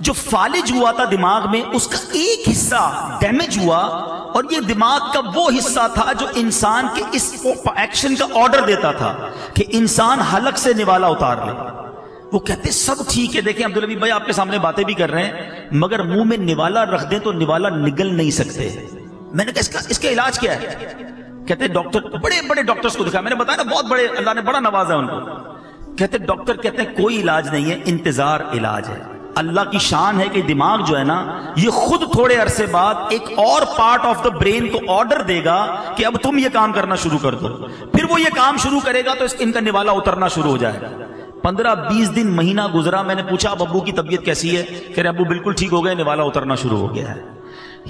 جو فالج ہوا تھا دماغ میں اس کا ایک حصہ ڈیمیج ہوا، اور یہ دماغ کا وہ حصہ تھا جو انسان کے اس ایکشن کا آرڈر دیتا تھا کہ انسان حلق سے نوالا اتار لے۔ وہ کہتے سب ٹھیک ہے، دیکھیں عبدالحبیب بھائی آپ کے سامنے باتیں بھی کر رہے ہیں، مگر منہ میں نوالا رکھ دیں تو نوالا نگل نہیں سکتے۔ میں نے کہا اس کا علاج کیا ہے؟ کہتے ڈاکٹر، بڑے بڑے ڈاکٹرز کو دکھایا، میں نے بتایا نا بہت بڑے، اللہ نے بڑا نوازا ان کو۔ کہتے ڈاکٹر کہتے ہیں کوئی علاج نہیں ہے، انتظار علاج ہے۔ اللہ کی شان ہے کہ دماغ جو ہے نا یہ خود تھوڑے عرصے بعد ایک اور پارٹ آف دا برین کو آرڈر دے گا کہ اب تم یہ کام کرنا شروع کر دو، پھر وہ یہ کام شروع کرے گا تو ان کا نوالا اترنا شروع ہو جائے گا۔ 15-20 دن مہینہ گزرا، میں نے پوچھا اب ابو کی طبیعت کیسی ہے؟ کہہ رہے ابو بالکل ٹھیک ہو گئے، نوالا اترنا شروع ہو گیا ہے۔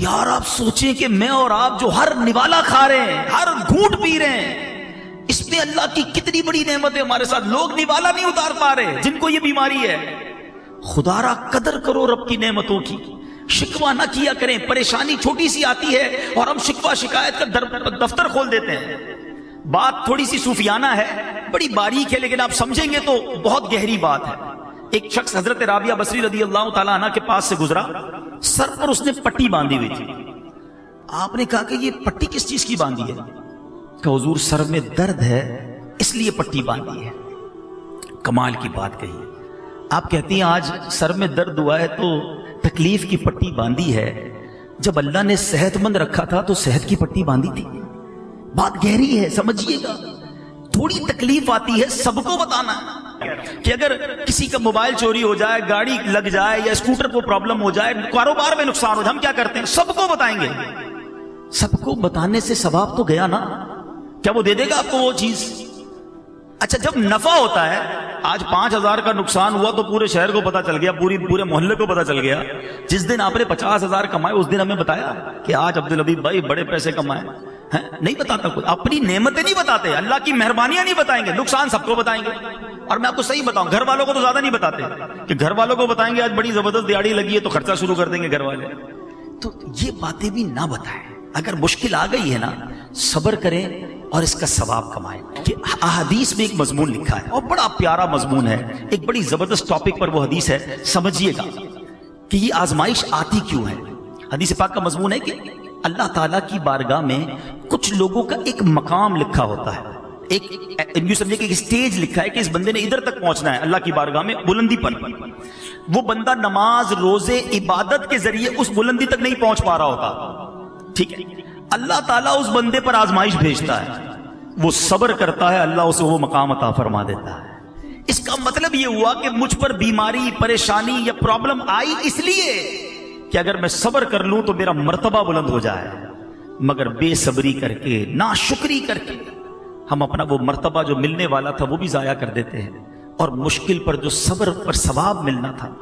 یار آپ سوچیں کہ میں اور آپ جو ہر نوالا کھا رہے ہیں، ہر گھونٹ پی رہے ہیں، اس میں اللہ کی کتنی بڑی نعمت ہے ہمارے ساتھ۔ لوگ نوالا نہیں اتار پا رہے جن کو یہ بیماری ہے۔ خدا را قدر کرو رب کی نعمتوں کی، شکوہ نہ کیا کریں۔ پریشانی چھوٹی سی آتی ہے اور ہم شکوہ شکایت کا دفتر کھول دیتے ہیں۔ بات تھوڑی سی صوفیانہ ہے، بڑی باریک ہے، لیکن آپ سمجھیں گے تو بہت گہری بات ہے۔ ایک شخص حضرت رابعہ بصری رضی اللہ تعالیٰ عنہ کے پاس سے گزرا، سر پر اس نے پٹی باندھی ہوئی تھی۔ آپ نے کہا کہ یہ پٹی کس چیز کی باندھی ہے؟ کہ حضور سر میں درد ہے اس لیے پٹی باندھی ہے۔ کمال کی بات کہی۔ آپ کہتی ہیں آج سر میں درد ہوا ہے تو تکلیف کی پٹی باندھی ہے، جب اللہ نے صحت مند رکھا تھا تو صحت کی پٹی باندھی تھی۔ بات گہری ہے، سمجھیے گا۔ تھوڑی تکلیف آتی ہے سب کو بتانا ہے کہ اگر کسی کا موبائل چوری ہو جائے، گاڑی لگ جائے یا اسکوٹر کو پرابلم ہو جائے، کاروبار میں نقصان ہو جائے، ہم کیا کرتے ہیں؟ سب کو بتائیں گے۔ سب کو بتانے سے ثواب تو گیا نا؟ کیا وہ دے دے گا آپ کو وہ چیز؟ اچھا جب نفع ہوتا ہے، آج 5,000 کا نقصان ہوا تو پورے شہر کو پتا چل گیا، پورے محلے کو پتا چل گیا۔ جس دن آپ نے 50,000 کمائے اس دن ہمیں بتایا کہ آج عبدالحبیب بھائی بڑے پیسے کمائے ہیں؟ نہیں بتاتا کوئی، اپنی نعمتیں نہیں بتاتے، اللہ کی مہربانیاں نہیں بتائیں گے، نقصان سب کو بتائیں گے۔ اور میں آپ کو صحیح بتاؤں، گھر والوں کو تو زیادہ نہیں بتاتے کہ گھر والوں کو بتائیں گے آج بڑی زبردست دیہڑی لگی ہے تو خرچہ شروع کر دیں گے گھر والے۔ تو یہ باتیں بھی نہ بتائیں۔ اگر مشکل آ گئی ہے نا، صبر کریں اور اس کا ثواب کمائیں۔ کہ احادیث میں ایک مضمون لکھا ہے اور بڑا پیارا مضمون ہے، ایک بڑی زبردست ٹاپک پر وہ حدیث ہے، سمجھیے گا کہ یہ آزمائش آتی کیوں ہے۔ حدیث پاک کا مضمون ہے کہ اللہ تعالیٰ کی بارگاہ میں کچھ لوگوں کا ایک مقام لکھا ہوتا ہے، ایک یوں سمجھے کہ ایک اسٹیج لکھا ہے کہ اس بندے نے ادھر تک پہنچنا ہے اللہ کی بارگاہ میں بلندی پر۔ وہ بندہ نماز روزے عبادت کے ذریعے اس بلندی تک نہیں پہنچ پا رہا ہوتا، ٹھیک ہے؟ اللہ تعالیٰ اس بندے پر آزمائش بھیجتا ہے، وہ صبر کرتا ہے، اللہ اسے وہ مقام عطا فرما دیتا ہے۔ اس کا مطلب یہ ہوا کہ مجھ پر بیماری، پریشانی یا پرابلم آئی اس لیے کہ اگر میں صبر کر لوں تو میرا مرتبہ بلند ہو جائے، مگر بے صبری کر کے، ناشکری کر کے ہم اپنا وہ مرتبہ جو ملنے والا تھا وہ بھی ضائع کر دیتے ہیں، اور مشکل پر جو صبر پر ثواب ملنا تھا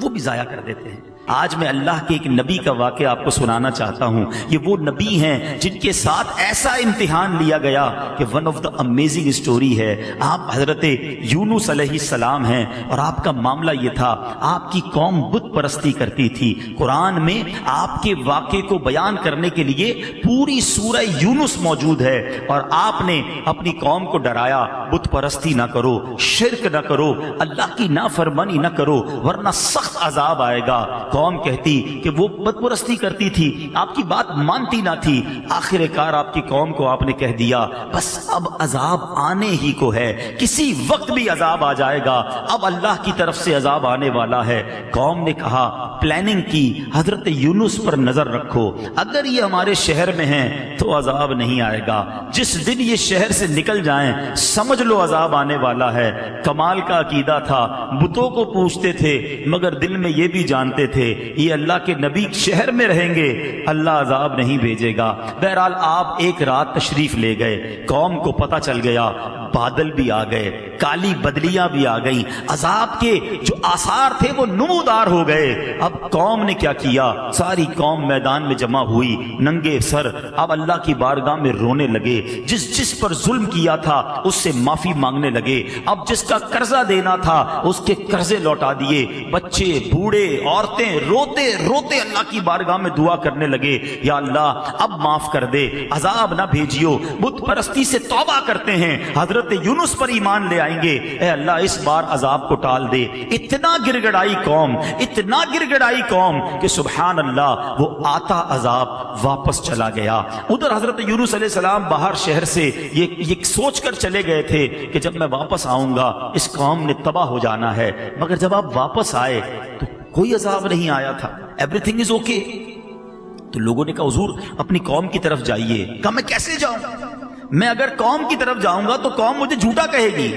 وہ بھی ضائع کر دیتے ہیں۔ آج میں اللہ کے ایک نبی کا واقعہ آپ کو سنانا چاہتا ہوں۔ یہ وہ نبی ہیں جن کے ساتھ ایسا امتحان لیا گیا کہ one of the amazing story ہے۔ آپ حضرت یونس علیہ السلام ہیں اور آپ کا معاملہ یہ تھا، آپ کی قوم بت پرستی کرتی تھی۔ قرآن میں آپ کے واقعے کو بیان کرنے کے لیے پوری سورہ یونس موجود ہے، اور آپ نے اپنی قوم کو ڈرایا بت پرستی نہ کرو، شرک نہ کرو، اللہ کی نافرمانی نہ کرو ورنہ سخت عذاب آئے گا۔ قوم کہتی کہ وہ بت پرستی کرتی تھی، آپ کی بات مانتی نہ تھی۔ آخر کار آپ کی قوم کو آپ نے کہہ دیا بس اب عذاب آنے ہی کو ہے، کسی وقت بھی عذاب آ جائے گا، اب اللہ کی طرف سے عذاب آنے والا ہے۔ قوم نے کہا، پلاننگ کی، حضرت یونس پر نظر رکھو، اگر یہ ہمارے شہر میں ہیں تو عذاب نہیں آئے گا، جس دن یہ شہر سے نکل جائیں سمجھ لو عذاب آنے والا ہے۔ کمال کا عقیدہ تھا، بتوں کو پوچھتے تھے مگر دل میں یہ بھی جانتے تھے یہ اللہ کے نبی شہر میں رہیں گے، اللہ عذاب نہیں بھیجے گا۔ بہرحال آپ ایک رات تشریف لے گئے، قوم کو پتہ چل گیا، بادل بھی آ گئے، کالی بدلیاں بھی آ گئیں، عذاب کے جو آثار تھے وہ نمودار ہو گئے۔ اب قوم نے کیا کیا، ساری قوم میدان میں جمع ہوئی، ننگے سر اب اللہ کی بارگاہ میں رونے لگے، جس پر ظلم کیا تھا اس سے معافی مانگنے لگے، اب جس کا قرضہ دینا تھا اس کے قرضے لوٹا دیے۔ بچے، بوڑھے، عورتیں روتے روتے اللہ کی بارگاہ میں دعا کرنے لگے، یا اللہ اب معاف کر دے، عذاب نہ بھیجیو۔ بت پرستی سے توبہ کرتے ہیں۔ حضرت حضرت یونس پر ایمان لے آئیں گے، اے اللہ اس بار عذاب کو ٹال دے۔ اتنا گر گڑائی قوم، اتنا گر گڑائی قوم کہ سبحان اللہ وہ آتا عذاب واپس چلا گیا۔ ادھر حضرت یونس علیہ السلام باہر شہر سے یہ سوچ کر چلے گئے تھے کہ جب میں واپس آؤں گا اس قوم نے تباہ ہو جانا ہے، مگر جب آپ واپس آئے تو کوئی عذاب نہیں آیا تھا، ایوری تھنگ از اوکے۔ تو لوگوں نے کہا حضور اپنی قوم کی طرف جائیے۔ کہا میں کیسے جاؤں؟ میں اگر قوم کی طرف جاؤں گا تو قوم مجھے جھوٹا کہے گی۔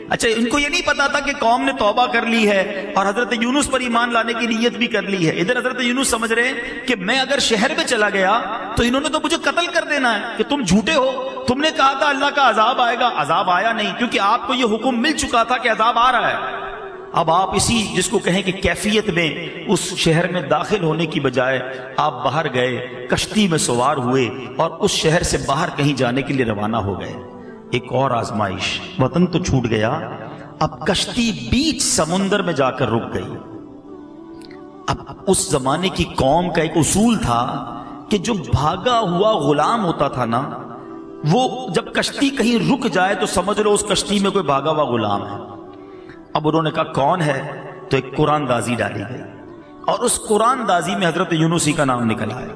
اچھا ان کو یہ نہیں پتا تھا کہ قوم نے توبہ کر لی ہے اور حضرت یونس پر ایمان لانے کی نیت بھی کر لی ہے۔ ادھر حضرت یونس سمجھ رہے ہیں کہ میں اگر شہر میں چلا گیا تو انہوں نے تو مجھے قتل کر دینا ہے کہ تم جھوٹے ہو، تم نے کہا تھا اللہ کا عذاب آئے گا، عذاب آیا نہیں، کیونکہ آپ کو یہ حکم مل چکا تھا کہ عذاب آ رہا ہے۔ اب آپ اسی جس کو کہیں کہ کیفیت میں اس شہر میں داخل ہونے کی بجائے آپ باہر گئے، کشتی میں سوار ہوئے اور اس شہر سے باہر کہیں جانے کے لیے روانہ ہو گئے۔ ایک اور آزمائش، وطن تو چھوٹ گیا، اب کشتی بیچ سمندر میں جا کر رک گئی۔ اب اس زمانے کی قوم کا ایک اصول تھا کہ جو بھاگا ہوا غلام ہوتا تھا نا، وہ جب کشتی کہیں رک جائے تو سمجھ لو اس کشتی میں کوئی بھاگا ہوا غلام ہے۔ اب انہوں نے کہا کون ہے؟ تو ایک قرآن دازی ڈالی گئی اور اس قرآن دازی میں حضرت یونس ہی کا نام نکل آیا۔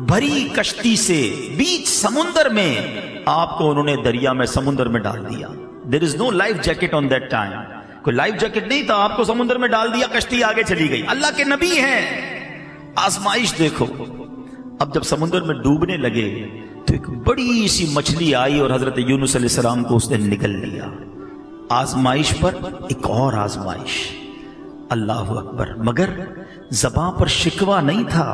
بھری کشتی سے بیچ سمندر میں آپ کو انہوں نے دریا میں سمندر میں ڈال دیا۔ There is no life jacket on that time، کوئی لائف جیکٹ نہیں تھا، آپ کو سمندر میں ڈال دیا، کشتی آگے چلی گئی۔ اللہ کے نبی ہیں، آزمائش دیکھو۔ اب جب سمندر میں ڈوبنے لگے تو ایک بڑی سی مچھلی آئی اور حضرت یونس علیہ السلام کو اس نے نگل لیا۔ آزمائش پر ایک اور آزمائش، اللہ اکبر۔ مگر زباں پر شکوہ نہیں تھا،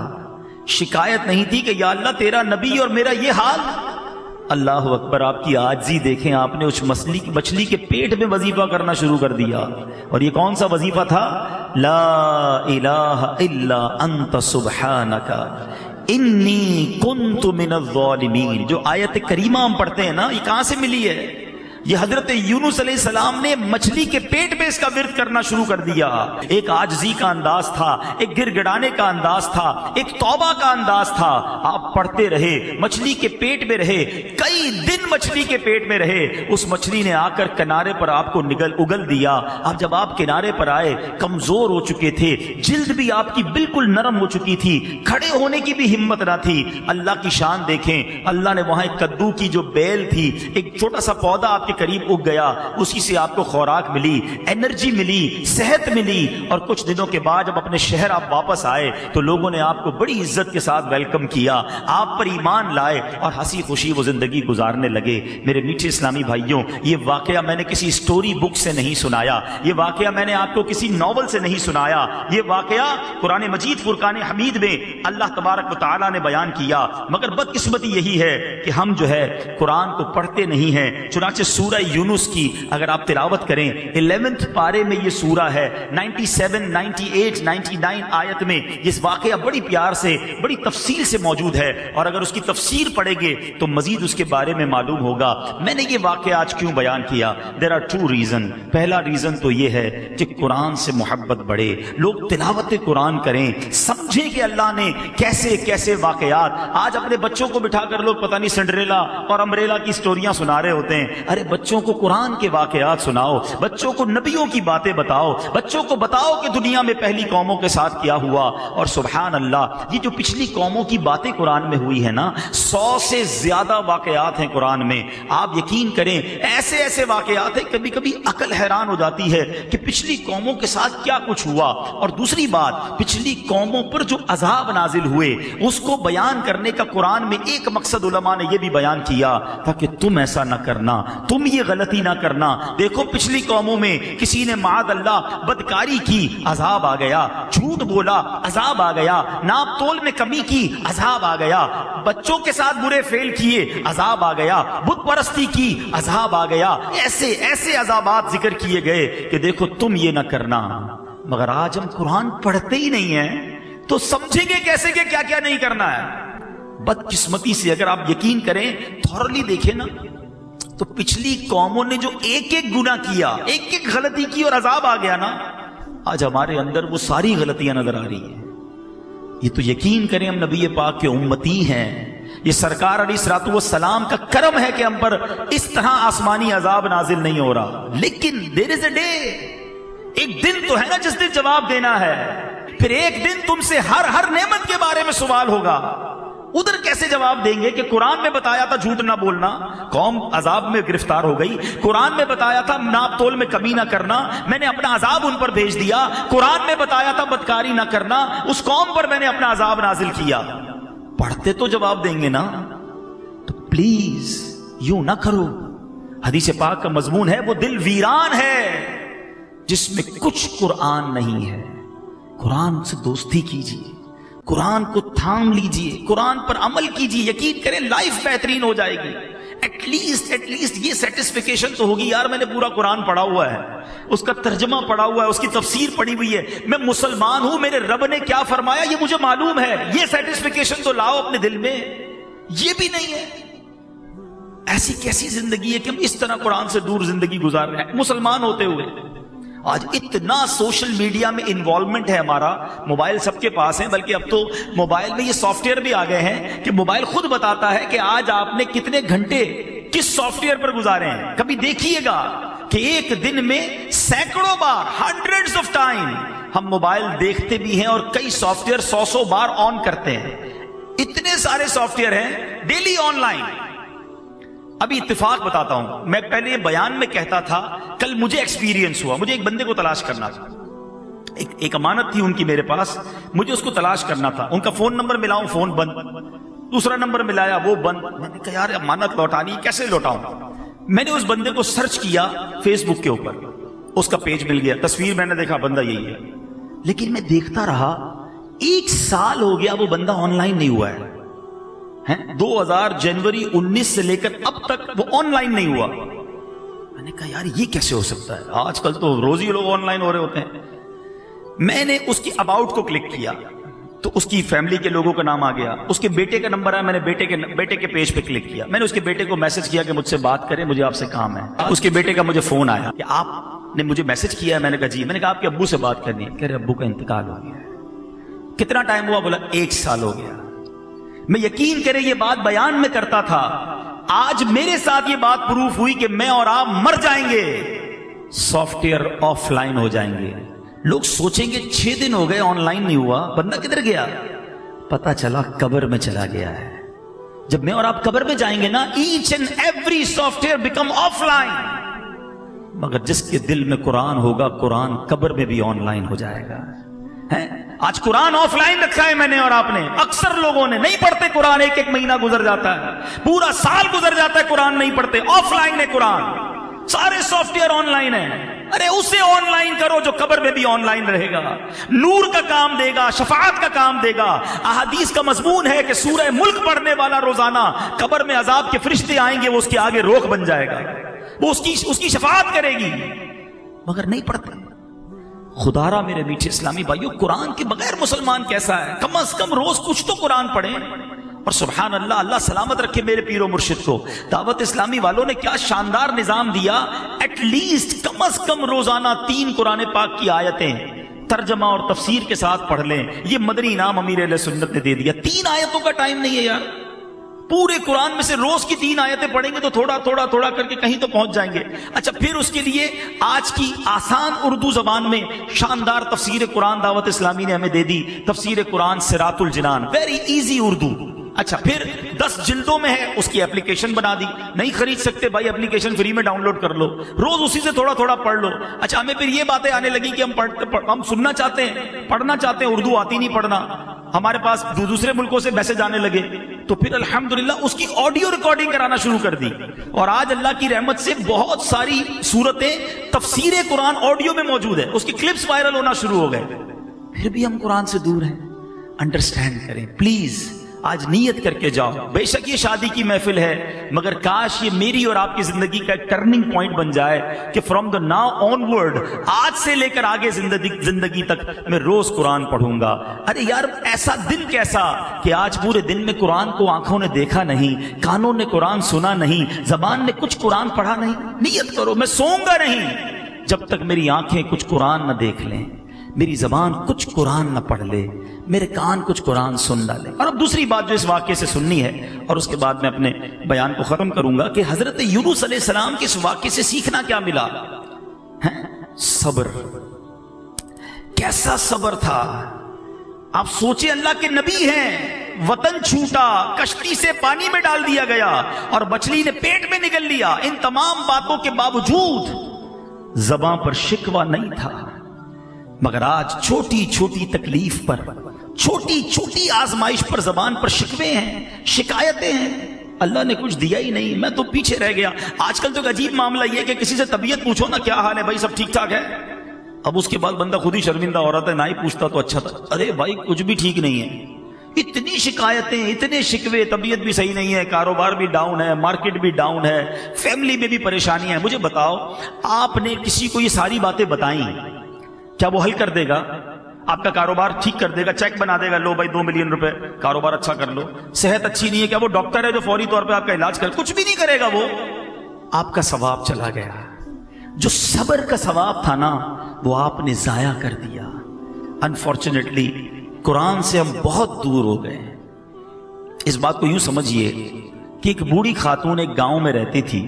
شکایت نہیں تھی کہ یا اللہ تیرا نبی اور میرا یہ حال۔ اللہ اکبر، آپ کی عاجزی دیکھیں، آپ نے اس مچھلی کے پیٹ میں وظیفہ کرنا شروع کر دیا۔ اور یہ کون سا وظیفہ تھا؟ لا الہ الا انت سبحانک انی کنت من الظالمین۔ جو آیت کریمہ ہم پڑھتے ہیں نا، یہ کہاں سے ملی ہے؟ یہ حضرت یونس علیہ السلام نے مچھلی کے پیٹ میں اس کا ورد کرنا شروع کر دیا۔ ایک عاجزی کا انداز تھا، ایک گر گڑانے کا انداز تھا، ایک توبہ کا انداز تھا۔ آپ پڑھتے رہے، مچھلی کے پیٹ میں رہے، کئی دن مچھلی کے پیٹ میں رہے۔ اس مچھلی نے آ کر کنارے پر آپ کو اگل دیا۔ اب جب آپ کنارے پر آئے، کمزور ہو چکے تھے، جلد بھی آپ کی بالکل نرم ہو چکی تھی، کھڑے ہونے کی بھی ہمت نہ تھی۔ اللہ کی شان دیکھیں، اللہ نے وہاں ایک کدو کی جو بیل تھی، ایک چھوٹا سا پودا آپ کے قریب اگ گیا، اسی سے آپ کو خوراک ملی، انرجی ملی، صحت ملی۔ اور کچھ دنوں کے بعد جب اپنے شہر آپ واپس آئے تو لوگوں نے آپ کو بڑی عزت کے ساتھ ویلکم کیا، آپ پر ایمان لائے اور ہنسی خوشی وہ زندگی گزارنے لگے۔ میرے میٹھے اسلامی بھائیوں، یہ واقعہ میں نے کسی سٹوری بک سے نہیں سنایا، یہ واقعہ میں نے آپ کو کسی ناول سے نہیں سنایا، یہ واقعہ قرآن مجید فرقان حمید میں اللہ تبارک و تعالیٰ نے بیان کیا۔ مگر بدقسمتی یہی ہے کہ ہم جو ہے قرآن کو پڑھتے نہیں ہیں۔ چنانچہ سورہ یونس کی اگر آپ تلاوت کریں 11 پارے میں یہ سورہ ہے، 97 98 99 آیت میں یہ واقعہ بڑی پیار سے بڑی تفصیل سے موجود ہے، اور اگر اس کی تفسیر پڑھیں گے تو مزید اس کے بارے میں معلوم ہوگا۔ میں نے یہ واقعہ آج کیوں بیان کیا؟ There are 2 reason. پہلا ریزن تو یہ ہے کہ قرآن سے محبت بڑھے، لوگ تلاوت قرآن کریں، سمجھیں کہ اللہ نے کیسے کیسے واقعات۔ آج اپنے بچوں کو بٹھا کر لوگ پتہ نہیں سنڈریلا اور امبریلا کی سٹوریاں سنا رہے ہوتے ہیں۔ ارے بچوں کو قرآن کے واقعات سناؤ، بچوں کو نبیوں کی باتیں بتاؤ، بچوں کو بتاؤ کہ دنیا میں پہلی قوموں کے ساتھ کیا ہوا۔ اور سبحان اللہ، یہ جو پچھلی قوموں کی باتیں قرآن میں ہوئی ہے نا، 100 سے زیادہ واقعات ہیں قرآن میں۔ آپ یقین کریں، ایسے ایسے واقعات ہیں کبھی کبھی عقل حیران ہو جاتی ہے کہ پچھلی قوموں کے ساتھ کیا کچھ ہوا۔ اور دوسری بات، پچھلی قوموں پر جو عذاب نازل ہوئے اس کو بیان کرنے کا قرآن میں ایک مقصد علماء نے یہ بھی بیان کیا تاکہ تم ایسا نہ کرنا، تم یہ غلطی نہ کرنا۔ دیکھو پچھلی قوموں میں کسی نے معاذ اللہ بدکاری کی، عذاب آ گیا، جھوٹ بولا، عذاب آ گیا، ناپ تول میں کمی کی، عذاب آ گیا، بچوں کے ساتھ برے فعل کیے، عذاب آ گیا، بت پرستی کی، عذاب آ گیا۔ ایسے ایسے عذابات ذکر کیے گئے کہ دیکھو تم یہ نہ کرنا۔ مگر آج ہم قرآن پڑھتے ہی نہیں ہیں تو سمجھیں گے کیسے کہ کیا کیا نہیں کرنا ہے۔ بدقسمتی سے اگر آپ یقین کریں، تھورلی دیکھیں نا، تو پچھلی قوموں نے جو ایک ایک گناہ کیا، ایک ایک غلطی کی اور عذاب آ گیا نا، آج ہمارے اندر وہ ساری غلطیاں نظر آ رہی ہیں۔ یہ تو یقین کریں ہم نبی پاک کے امتی ہیں، یہ سرکار علیہ الصلوۃ والسلام کا کرم ہے کہ ہم پر اس طرح آسمانی عذاب نازل نہیں ہو رہا. لیکن دیر از اے ڈے، ایک دن تو ہے نا جس دن جواب دینا ہے. پھر ایک دن تم سے ہر نعمت کے بارے میں سوال ہوگا. ادھر کیسے جواب دیں گے کہ قرآن میں بتایا تھا جھوٹ نہ بولنا، قوم عذاب میں گرفتار ہو گئی. قرآن میں بتایا تھا ناپ تول میں کمی نہ کرنا، میں نے اپنا عذاب ان پر بھیج دیا. قرآن میں بتایا تھا بدکاری نہ کرنا، اس قوم پر میں نے اپنا عذاب نازل کیا. پڑھتے تو جواب دیں گے نا. تو پلیز یوں نہ کرو. حدیث پاک کا مضمون ہے وہ دل ویران ہے جس میں کچھ قرآن نہیں ہے. قرآن سے دوستی کیجیے، قرآن کو تھام لیجیے، قرآن پر عمل کیجیے. یقین کریں لائف بہترین ہو جائے گی. ایٹ لیسٹ یہ سیٹسفیکیشن تو ہوگی یار میں نے پورا قرآن پڑھا ہوا ہے، اس کا ترجمہ پڑھا ہوا ہے، اس کی تفسیر پڑھی ہوئی ہے، میں مسلمان ہوں، میرے رب نے کیا فرمایا یہ مجھے معلوم ہے. یہ سیٹسفیکیشن تو لاؤ اپنے دل میں. یہ بھی نہیں ہے. ایسی کیسی زندگی ہے کہ ہم اس طرح قرآن سے دور زندگی گزار رہے ہیں مسلمان ہوتے ہوئے. آج اتنا سوشل میڈیا میں انوالومنٹ ہے ہمارا، موبائل سب کے پاس ہیں، بلکہ اب تو موبائل میں یہ سافٹ ویئر بھی آ گئے ہیں کہ موبائل خود بتاتا ہے کہ آج آپ نے کتنے گھنٹے کس سافٹ ویئر پر گزارے ہیں. کبھی دیکھیے گا کہ ایک دن میں سینکڑوں بار، ہنڈریڈز آف ٹائم ہم موبائل دیکھتے بھی ہیں اور کئی سافٹ ویئر 100 بار آن کرتے ہیں. اتنے سارے سافٹ ویئر ہیں ڈیلی آن لائن. ابھی اتفاق بتاتا ہوں، میں پہلے یہ بیان میں کہتا تھا، کل مجھے ایکسپیرینس ہوا. مجھے ایک بندے کو تلاش کرنا تھا، ایک امانت تھی ان کی میرے پاس، مجھے اس کو تلاش کرنا تھا. ان کا فون نمبر ملاؤں، فون بند. دوسرا نمبر ملایا، وہ بند. میں نے کہا یار امانت لوٹانی کیسے لوٹاؤں. میں نے اس بندے کو سرچ کیا فیس بک کے اوپر، اس کا پیج مل گیا، تصویر میں نے دیکھا بندہ یہی ہے. لیکن میں دیکھتا رہا 1 سال ہو گیا وہ بندہ آن لائن نہیں ہوا ہے. 2000 جنوری 19 سے لے کر اب تک وہ آن لائن نہیں ہوا. میں نے کہا یار یہ کیسے ہو سکتا ہے، آج کل تو روز ہی لوگ آن لائن ہو رہے ہوتے ہیں. میں نے اس کی اباؤٹ کو کلک کیا تو اس کی فیملی کے لوگوں کا نام آ گیا. اس کے بیٹے کا نمبر ہے، میں نے بیٹے کے پیج پہ کلک کیا. میں نے اس کے بیٹے کو میسج کیا کہ مجھ سے بات کریں، مجھے آپ سے کام ہے. اس کے بیٹے کا مجھے فون آیا کہ آپ نے مجھے میسج کیا ہے. میں نے کہا جی. میں نے کہا آپ کے ابو سے بات کرنی ہے. کہہ رہے ابو کا انتقال ہو گیا. کتنا ٹائم ہوا؟ بولا 1 سال ہو گیا. میں یقین کرے یہ بات بیان میں کرتا تھا، آج میرے ساتھ یہ بات پروف ہوئی کہ میں اور آپ مر جائیں گے، سافٹ ویئر آف لائن ہو جائیں گے. لوگ سوچیں گے 6 دن ہو گئے آن لائن نہیں ہوا، بندہ کدھر گیا؟ پتا چلا قبر میں چلا گیا ہے. جب میں اور آپ قبر میں جائیں گے نا، each and every software become offline. مگر جس کے دل میں قرآن ہوگا، قرآن قبر میں بھی آن لائن ہو جائے گا. آج قرآن آف لائن رکھا ہے میں نے اور آپ نے. اکثر لوگوں نے نہیں پڑھتے قرآن، ایک مہینہ گزر جاتا ہے، پورا سال گزر جاتا ہے قرآن نہیں پڑھتے. آف لائن ہے قرآن، سارے سافٹ ویئر آن لائن ہے. ارے اسے آن لائن کرو جو قبر میں بھی آن لائن رہے گا، نور کا کام دے گا، شفاعت کا کام دے گا. احادیث کا مضمون ہے کہ سورہ ملک پڑھنے والا روزانہ قبر میں عذاب کے فرشتے آئیں گے، وہ اس کے آگے روک بن جائے گا، وہ اس کی شفاعت کرے گی. مگر نہیں پڑھتے. خدا را میرے میٹھے اسلامی بھائیو، قرآن کے بغیر مسلمان کیسا ہے؟ کم از کم روز کچھ تو قرآن پڑھیں. اور سبحان اللہ، اللہ سلامت رکھے میرے پیر و مرشد کو. دعوت اسلامی والوں نے کیا شاندار نظام دیا. ایٹ لیسٹ کم از کم روزانہ 3 قرآن پاک کی آیتیں ترجمہ اور تفسیر کے ساتھ پڑھ لیں. یہ مدنی انعام امیر اہل سنت نے دے دیا. 3 آیتوں کا ٹائم نہیں ہے یار. پورے قرآن میں سے روز کی 3 آیتیں پڑھیں گے تو تھوڑا کر کے کہیں تو پہنچ جائیں گے. اچھا پھر اس کے لیے آج کی آسان اردو زبان میں شاندار تفسیر قرآن دعوت اسلامی نے ہمیں دے دی. تفسیر قرآن صراط الجنان، ویری ایزی اردو. اچھا پھر 10 جلدوں میں ہے، اس کی اپلیکیشن بنا دی. نہیں خرید سکتے بھائی، اپلیکیشن فری میں ڈاؤن لوڈ کر لو، روز اسی سے تھوڑا پڑھ لو. اچھا ہمیں پھر یہ باتیں آنے لگی کہ ہم سننا چاہتے ہیں، پڑھنا چاہتے ہیں، اردو آتی نہیں پڑھنا. ہمارے پاس دوسرے ملکوں سے میسج آنے لگے تو پھر الحمدللہ اس کی آڈیو ریکارڈنگ کرانا شروع کر دی. اور آج اللہ کی رحمت سے بہت ساری صورتیں تفسیر قرآن آڈیو میں موجود ہے، اس کی کلپس وائرل ہونا شروع ہو گئے. پھر بھی ہم قرآن سے دور ہیں. انڈرسٹینڈ کریں پلیز. آج نیت کر کے جاؤ. بے شک یہ شادی کی محفل ہے، مگر کاش یہ میری اور آپ کی زندگی کا ایک ٹرننگ پوائنٹ بن جائے کہ from the now on word, آج سے لے کر آگے زندگی تک میں روز قرآن پڑھوں گا. ارے یار ایسا دن کیسا کہ آج پورے دن میں قرآن کو آنکھوں نے دیکھا نہیں، کانوں نے قرآن سنا نہیں، زبان نے کچھ قرآن پڑھا نہیں. نیت کرو میں سوؤں گا نہیں جب تک میری آنکھیں کچھ قرآن نہ دیکھ لیں، میری زبان کچھ قرآن نہ پڑھ لے، میرے کان کچھ قرآن سن ڈالے۔ اور اب دوسری بات جو اس واقعے سے سننی ہے، اور اس کے بعد میں اپنے بیان کو ختم کروں گا، کہ حضرت یونس علیہ السلام کے اس واقعے سے سیکھنا کیا ملا؟ صبر۔ کیسا صبر تھا! آپ سوچیں، اللہ کے نبی ہیں، وطن چھوٹا، کشتی سے پانی میں ڈال دیا گیا اور مچھلی نے پیٹ میں نگل لیا، ان تمام باتوں کے باوجود زباں پر شکوہ نہیں تھا۔ مگر آج چھوٹی چھوٹی تکلیف پر، چھوٹی چھوٹی آزمائش پر زبان پر شکوے ہیں، شکایتیں ہیں، اللہ نے کچھ دیا ہی نہیں، میں تو پیچھے رہ گیا۔ آج کل تو ایک عجیب معاملہ یہ کہ کسی سے طبیعت پوچھو نا، کیا حال ہے بھائی، سب ٹھیک ٹھاک ہے؟ اب اس کے بعد بندہ خود ہی شرمندہ ہو رہا تھا، نہ ہی پوچھتا تو اچھا تھا۔ ارے بھائی کچھ بھی ٹھیک نہیں ہے، اتنی شکایتیں، اتنے شکوے، طبیعت بھی صحیح نہیں ہے، کاروبار بھی ڈاؤن ہے، مارکیٹ بھی ڈاؤن ہے، فیملی میں بھی پریشانیاں ہیں۔ مجھے بتاؤ، آپ نے کسی کو یہ ساری باتیں بتائیں، کیا وہ حل کر دے گا؟ آپ کا کاروبار ٹھیک کر دے گا، چیک بنا دے گا، لو بھائی 2 ملین روپے، کاروبار اچھا کر لو؟ صحت اچھی نہیں ہے، کیا وہ ڈاکٹر ہے جو فوری طور پہ آپ کا علاج کر؟ کچھ بھی نہیں کرے گا وہ۔ آپ کا ثواب چلا گیا، جو صبر کا ثواب تھا نا، وہ آپ نے ضائع کر دیا۔ انفارچونیٹلی قرآن سے ہم بہت دور ہو گئے ہیں۔ اس بات کو یوں سمجھیے کہ ایک بوڑھی خاتون ایک گاؤں میں رہتی تھی،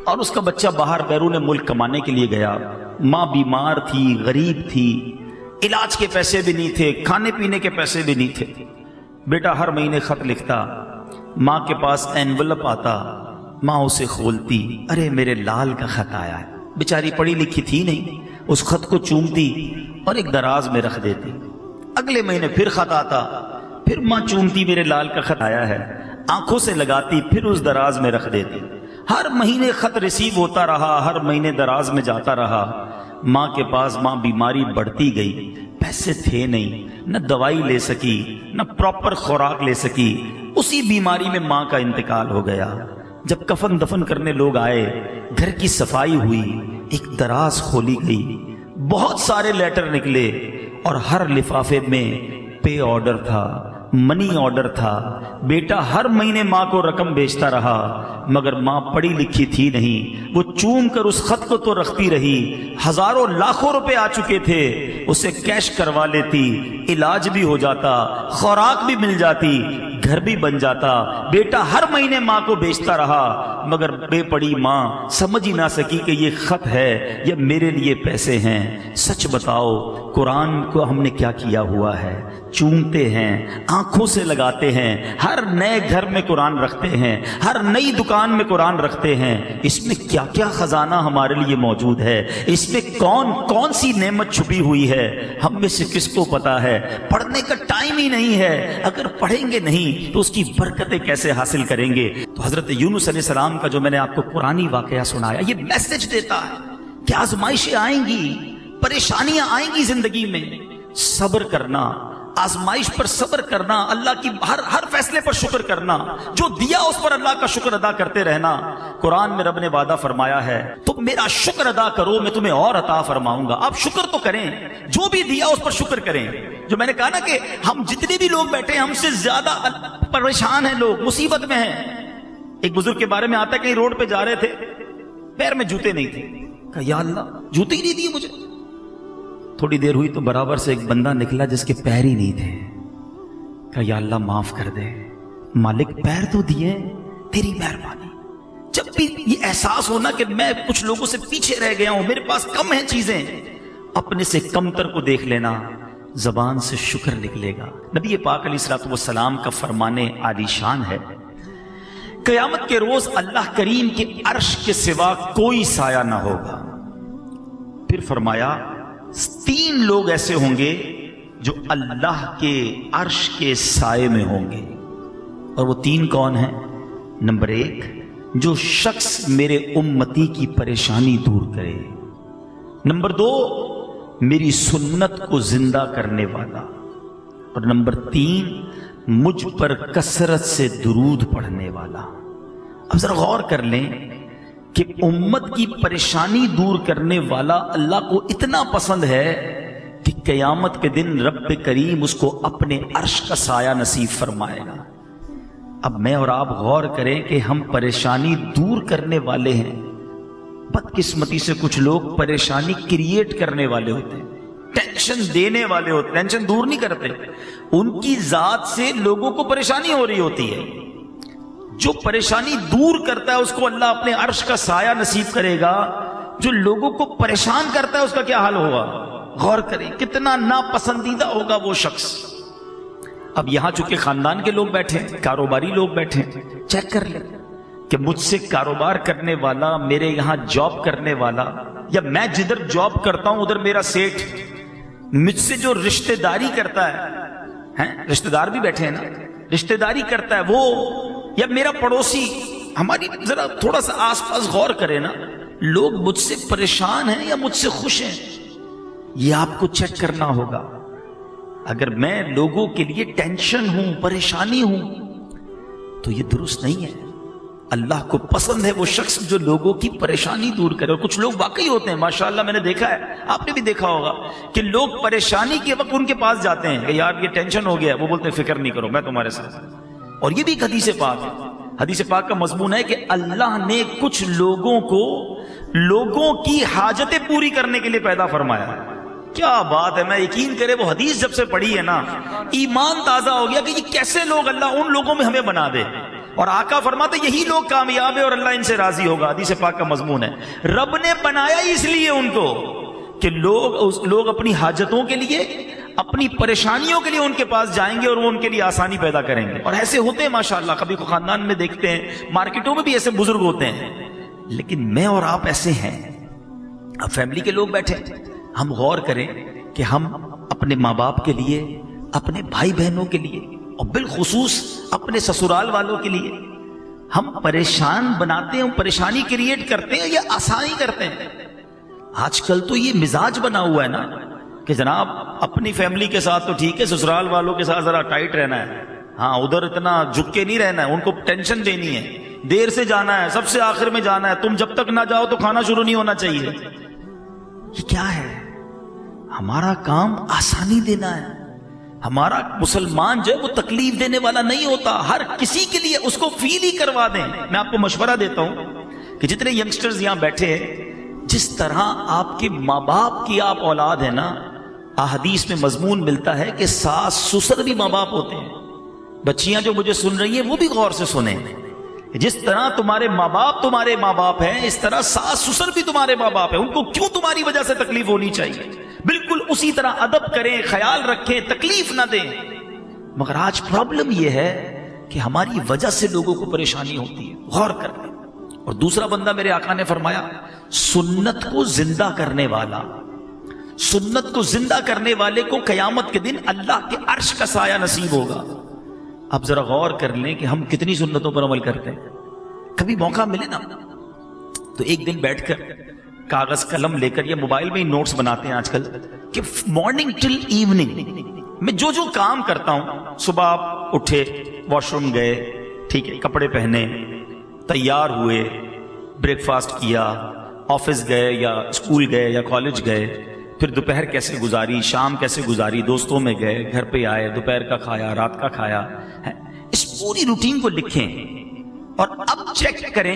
اور اس کا بچہ باہر بیرون ملک کمانے کے لیے گیا۔ ماں بیمار تھی، غریب تھی، علاج کے پیسے بھی نہیں تھے، کھانے پینے کے پیسے بھی نہیں تھے۔ بیٹا ہر مہینے خط لکھتا، ماں کے پاس اینولپ آتا، ماں اسے کھولتی، ارے میرے لال کا خط آیا ہے۔ بیچاری پڑھی لکھی تھی نہیں، اس خط کو چومتی اور ایک دراز میں رکھ دیتی۔ اگلے مہینے پھر خط آتا، پھر ماں چومتی، میرے لال کا خط آیا ہے، آنکھوں سے لگاتی، پھر اس دراز میں رکھ دیتی۔ ہر مہینے خط ریسیو ہوتا رہا، ہر مہینے دراز میں جاتا رہا۔ ماں کے پاس ماں بیماری بڑھتی گئی، پیسے تھے نہیں، نہ دوائی لے سکی، نہ پراپر خوراک لے سکی۔ اسی بیماری میں ماں کا انتقال ہو گیا۔ جب کفن دفن کرنے لوگ آئے، گھر کی صفائی ہوئی، ایک دراز کھولی گئی، بہت سارے لیٹر نکلے، اور ہر لفافے میں پے آرڈر تھا، منی آرڈر تھا۔ بیٹا ہر مہینے ماں کو رقم بیچتا رہا، مگر ماں پڑھی لکھی تھی نہیں، وہ چوم کر اس خط کو تو رکھتی رہی۔ ہزاروں لاکھوں روپے آ چکے تھے، اسے کیش کروا لیتی، علاج بھی ہو جاتا، خوراک بھی مل جاتی، گھر بھی بن جاتا۔ بیٹا ہر مہینے ماں کو بیچتا رہا، مگر بے پڑھی ماں سمجھ ہی نہ سکی کہ یہ خط ہے یا میرے لیے پیسے ہیں۔ سچ بتاؤ، قرآن کو ہم نے کیا کیا ہوا ہے؟ چومتے ہیں، آنکھوں سے لگاتے ہیں، ہر نئے گھر میں قرآن رکھتے ہیں، ہر نئی دکان میں قرآن رکھتے ہیں۔ اس میں کیا کیا خزانہ ہمارے لیے موجود ہے، اس میں کون کون سی نعمت چھپی ہوئی ہے، ہم میں سے کس کو پتا ہے؟ پڑھنے کا ٹائم ہی نہیں ہے، اگر پڑھیں گے نہیں تو اس کی برکتیں کیسے حاصل کریں گے؟ تو حضرت یونس علیہ السلام کا جو میں نے آپ کو قرآنی واقعہ سنایا، یہ میسج دیتا ہے کہ آزمائشیں آئیں گی، پریشانیاں آئیں گی زندگی میں، صبر کرنا، آزمائش پر صبر کرنا، اللہ کی ہر فیصلے پر شکر کرنا، جو دیا اس پر اللہ کا شکر ادا کرتے رہنا۔ قرآن میں رب نے وعدہ فرمایا ہے، تم میرا شکر ادا کرو میں تمہیں اور عطا فرماؤں گا۔ آپ شکر تو کریں، جو بھی دیا اس پر شکر کریں۔ جو میں نے کہا نا کہ ہم جتنے بھی لوگ بیٹھے ہیں، ہم سے زیادہ پریشان ہیں لوگ، مصیبت میں ہیں۔ ایک بزرگ کے بارے میں آتا ہے، کہیں روڈ پہ جا رہے تھے، پیر میں جوتے نہیں تھے، کہا یا اللہ جوتے ہی نہیں دیے مجھے۔ تھوڑی دیر ہوئی تو برابر سے ایک بندہ نکلا جس کے پیر ہی نہیں تھے، کہا یا اللہ معاف کر دے، مالک پیر تو دیے، تیری مہربانی۔ جب بھی یہ احساس ہونا کہ میں کچھ لوگوں سے پیچھے رہ گیا ہوں، میرے پاس کم ہیں چیزیں، اپنے سے کم تر کو دیکھ لینا، زبان سے شکر نکلے گا۔ نبی پاک علیہ الصلوۃ والسلام کا فرمانے عالی شان ہے، قیامت کے روز اللہ کریم کے عرش کے سوا کوئی سایہ نہ ہوگا۔ پھر فرمایا 3 لوگ ایسے ہوں گے جو اللہ کے عرش کے سائے میں ہوں گے، اور وہ 3 کون ہیں؟ نمبر 1، جو شخص میرے امتی کی پریشانی دور کرے۔ نمبر 2، میری سنت کو زندہ کرنے والا۔ اور نمبر 3، مجھ پر کثرت سے درود پڑھنے والا۔ اب ذرا غور کر لیں کہ امت کی پریشانی دور کرنے والا اللہ کو اتنا پسند ہے کہ قیامت کے دن رب کریم اس کو اپنے عرش کا سایہ نصیب فرمائے گا۔ اب میں اور آپ غور کریں کہ ہم پریشانی دور کرنے والے ہیں، بدقسمتی سے کچھ لوگ پریشانی کریٹ کرنے والے ہوتے ہیں۔ ٹینشن دینے والے ہوتے، ٹینشن دور نہیں کرتے، ان کی ذات سے لوگوں کو پریشانی ہو رہی ہوتی ہے. جو پریشانی دور کرتا ہے اس کو اللہ اپنے عرش کا سایہ نصیب کرے گا. جو لوگوں کو پریشان کرتا ہے اس کا کیا حال ہوگا؟ غور کریں کتنا ناپسندیدہ ہوگا وہ شخص. اب یہاں چونکہ خاندان کے لوگ بیٹھے ہیں، کاروباری لوگ بیٹھے ہیں، چیک کر لیں کہ مجھ سے کاروبار کرنے والا، میرے یہاں جاب کرنے والا، یا میں جدھر جاب کرتا ہوں ادھر میرا سیٹ مجھ سے جو رشتہ داری کرتا ہے، رشتہ دار بھی بیٹھے ہیں نا، رشتہ داری کرتا ہے وہ، یا میرا پڑوسی، ہماری ذرا تھوڑا سا آس پاس غور کرے نا، لوگ مجھ سے پریشان ہیں یا مجھ سے خوش ہیں، یہ آپ کو چیک کرنا ہوگا. اگر میں لوگوں کے لیے ٹینشن ہوں، پریشانی ہوں، تو یہ درست نہیں ہے. اللہ کو پسند ہے وہ شخص جو لوگوں کی پریشانی دور کرے. اور کچھ لوگ واقعی ہوتے ہیں، ماشاءاللہ میں نے دیکھا ہے، آپ نے بھی دیکھا ہوگا کہ لوگ پریشانی کے وقت ان کے پاس جاتے ہیں کہ یار یہ ٹینشن ہو گیا، وہ بولتے ہیں فکر نہیں کرو میں تمہارے ساتھ. اور یہ بھی ایک حدیث پاک ہے، حدیث پاک کا مضمون ہے کہ اللہ نے کچھ لوگوں کو لوگوں کی حاجتیں پوری کرنے کے لیے پیدا فرمایا. کیا بات ہے، میں یقین کرے وہ حدیث جب سے پڑھی ہے نا، ایمان تازہ ہو گیا کہ یہ کیسے لوگ اللہ ان لوگوں میں ہمیں بنا دے. اور آقا فرماتے یہی لوگ کامیاب ہے اور اللہ ان سے راضی ہوگا. حدیث پاک کا مضمون ہے. رب نے بنایا اس لیے ان کو کہ لوگ اپنی حاجتوں کے لیے، اپنی پریشانیوں کے لیے ان کے پاس جائیں گے اور وہ ان کے لیے آسانی پیدا کریں گے. اور ایسے ہوتے ہیں ماشاءاللہ، کبھی کو خاندان میں دیکھتے ہیں، مارکیٹوں میں بھی ایسے بزرگ ہوتے ہیں. لیکن میں اور آپ ایسے ہیں. اب فیملی کے لوگ بیٹھے، ہم غور کریں کہ ہم اپنے ماں باپ کے لیے، اپنے بھائی بہنوں کے لیے، اور بالخصوص اپنے سسرال والوں کے لیے ہم پریشان بناتے ہیں، پریشانی کریٹ کرتے ہیں یا آسانی کرتے ہیں. آج کل تو یہ مزاج بنا ہوا ہے نا کہ جناب اپنی فیملی کے ساتھ تو ٹھیک ہے، سسرال والوں کے ساتھ ذرا ٹائٹ رہنا ہے. ہاں ادھر اتنا جھک کے نہیں رہنا ہے، ان کو ٹینشن دینی ہے، دیر سے جانا ہے، سب سے آخر میں جانا ہے، تم جب تک نہ جاؤ تو کھانا شروع نہیں ہونا چاہیے. یہ کیا ہے؟ ہمارا کام آسانی دینا ہے. ہمارا مسلمان جو ہے وہ تکلیف دینے والا نہیں ہوتا، ہر کسی کے لیے اس کو فیل ہی کروا دیں. میں آپ کو مشورہ دیتا ہوں کہ جتنے ینگسٹرز یہاں بیٹھے ہیں، جس طرح آپ کے ماں باپ کی آپ اولاد ہے نا، احادیث میں مضمون ملتا ہے کہ ساس سسر بھی ماں باپ ہوتے ہیں. بچیاں جو مجھے سن رہی ہیں وہ بھی غور سے سنیں. جس طرح تمہارے ماں باپ ہیں، اس طرح ساس سسر بھی تمہارے ماں باپ ہیں. ان کو کیوں تمہاری وجہ سے تکلیف ہونی چاہیے؟ بالکل اسی طرح ادب کریں، خیال رکھیں، تکلیف نہ دیں. مگر آج پرابلم یہ ہے کہ ہماری وجہ سے لوگوں کو پریشانی ہوتی ہے. غور کریں. اور دوسرا بندہ میرے آقا نے فرمایا، سنت کو زندہ کرنے والا، سنت کو زندہ کرنے والے کو قیامت کے دن اللہ کے عرش کا سایہ نصیب ہوگا. اب ذرا غور کر لیں کہ ہم کتنی سنتوں پر عمل کرتے ہیں. کبھی موقع ملے نا تو ایک دن بیٹھ کر کاغذ قلم لے کر، یا موبائل میں ہی نوٹس بناتے ہیں آج کل، کہ مارننگ ٹل ایوننگ میں جو جو کام کرتا ہوں، صبح آپ اٹھے، واش روم گئے، ٹھیک ہے، کپڑے پہنے، تیار ہوئے، بریک فاسٹ کیا، آفس گئے یا اسکول گئے یا کالج گئے، پھر دوپہر کیسے گزاری، شام کیسے گزاری، دوستوں میں گئے، گھر پہ آئے، دوپہر کا کھایا، رات کا کھایا. اس پوری روٹین کو لکھیں اور اب چیک کریں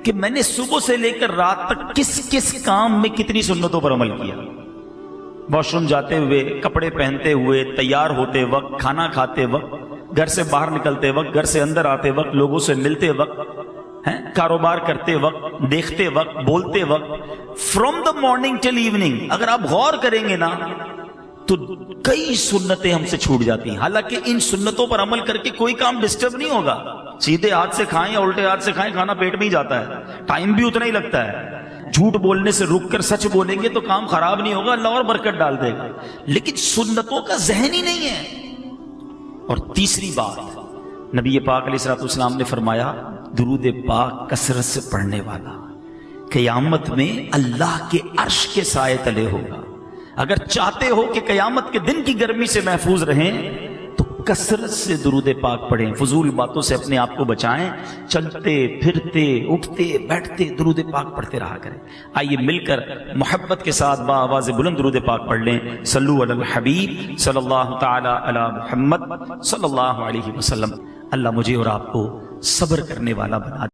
کہ میں نے صبح سے لے کر رات تک کس کس کام میں کتنی سنتوں پر عمل کیا. واش روم جاتے ہوئے، کپڑے پہنتے ہوئے، تیار ہوتے وقت، کھانا کھاتے وقت، گھر سے باہر نکلتے وقت، گھر سے اندر آتے وقت، لوگوں سے ملتے وقت، کاروبار کرتے وقت، دیکھتے وقت، بولتے وقت، from the morning till evening. اگر آپ غور کریں گے نا تو کئی سنتیں ہم سے چھوٹ جاتی ہیں. حالانکہ ان سنتوں پر عمل کر کے کوئی کام ڈسٹرب نہیں ہوگا. سیدھے ہاتھ سے کھائیں یا الٹے ہاتھ سے کھائیں، کھانا پیٹ میں ہی جاتا ہے، ٹائم بھی اتنا ہی لگتا ہے. جھوٹ بولنے سے رک کر سچ بولیں گے تو کام خراب نہیں ہوگا، اللہ اور برکت ڈال دے گا. لیکن سنتوں کا ذہن ہی نہیں ہے. اور تیسری بات، نبی پاک علیہ الصلوۃ والسلام نے فرمایا، درود پاک کثرت سے پڑھنے والا قیامت میں اللہ کے عرش کے سائے تلے ہوگا. اگر چاہتے ہو کہ قیامت کے دن کی گرمی سے محفوظ رہیں تو کثرت سے درود پاک پڑھیں، فضول باتوں سے اپنے آپ کو بچائیں، چلتے پھرتے اٹھتے بیٹھتے درود پاک پڑھتے رہا کریں. آئیے مل کر محبت کے ساتھ با آواز بلند درود پاک پڑھ لیں. صلو علی الحبیب صلی اللہ تعالی علی محمد صلی اللہ علیہ وسلم. اللہ مجھے اور آپ کو صبر کرنے والا بنا